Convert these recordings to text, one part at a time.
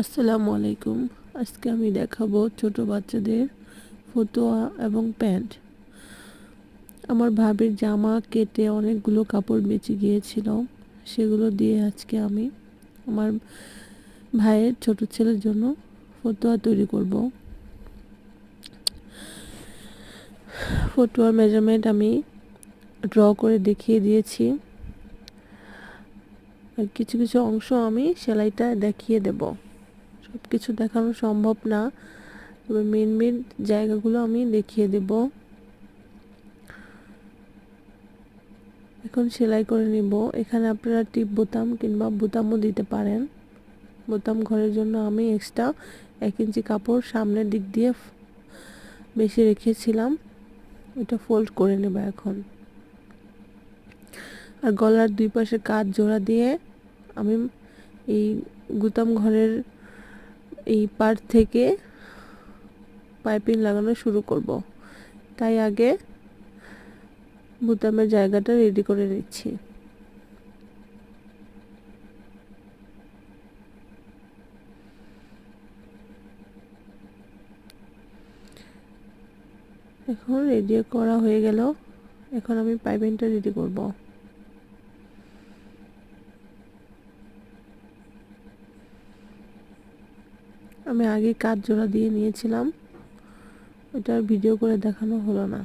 আসসালামু আলাইকুম। আজকে আমি দেখাবো ছোট বাচ্চাদের ফতুয়া এবং প্যান্ট। আমার ভাবির জামা কেটে অনেকগুলো কাপড় বেঁচে গিয়েছিল, সেগুলো দিয়ে আজকে আমি আমার ভাইয়ের ছোট ছেলের জন্য ফতুয়া তৈরি করব। ফতুয়ার মেজারমেন্ট আমি ড্র করে দেখিয়ে দিয়েছি, আর কিছু কিছু অংশ আমি সেলাইটা দেখিয়ে দেব। সব কিছু দেখানো সম্ভব না, তবে মেন জায়গাগুলো আমি দেখিয়ে দেব। এখন সেলাই করে নিব। এখানে আপনারা টিপ বোতাম কিংবা বোতামও দিতে পারেন। বোতাম ঘরের জন্য আমি এক্সট্রা 1 ইঞ্চি কাপড় সামনের দিক দিয়ে বেশি রেখেছিলাম, এটা ফোল্ড করে নেব এখন। আর গলার দুই পাশে কাঁধ জোড়া দিয়ে আমি এই বোতাম ঘরের এই পার্ট থেকে পাইপিং লাগানো শুরু করব। তাই আগে বোতামের জায়গাটা রেডি করে নিচ্ছি। এখন রেডি করা হয়ে গেল, এখন আমি পাইপিংটা রেডি করব। আমি আগে কাঁধ জোড়া দিয়ে নিয়েছিলাম, ওটা ভিডিও করে দেখানো হলো না।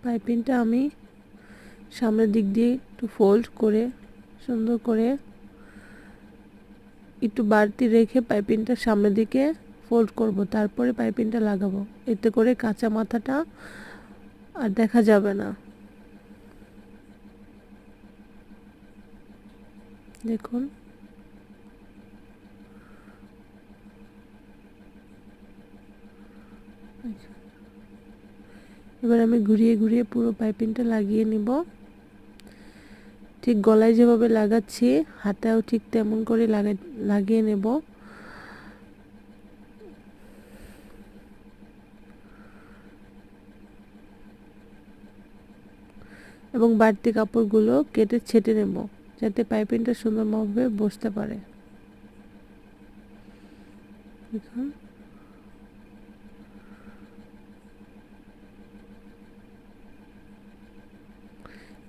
পাইপিংটা আমি সামনের দিক দিয়ে একটু ফোল্ড করে সুন্দর করে একটু বাড়তি রেখে পাইপিংটা সামনের দিকে ফোল্ড করব, তারপরে পাইপিংটা লাগাবো। এতে করে কাঁচা মাথাটা আর দেখা যাবে না। দেখুন, এবার আমি ঘুরিয়ে ঘুরিয়ে পুরো পাইপিংটা লাগিয়ে নিব। ঠিক গলায় যেভাবে লাগাচ্ছি হাতেও ঠিক তেমন করে লাগিয়ে নেব। এবং বাড়তি কাপড়গুলো কেটে ছেটে নেব, যাতে পাইপিংটা সুন্দরভাবে বসতে পারে। দেখুন,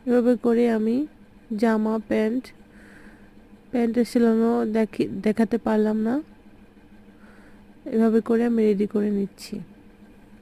এভাবে করে আমি জামা প্যান্টের সেলানো দেখাতে পারলাম না, এভাবে করে আমি রেডি করে নিচ্ছি।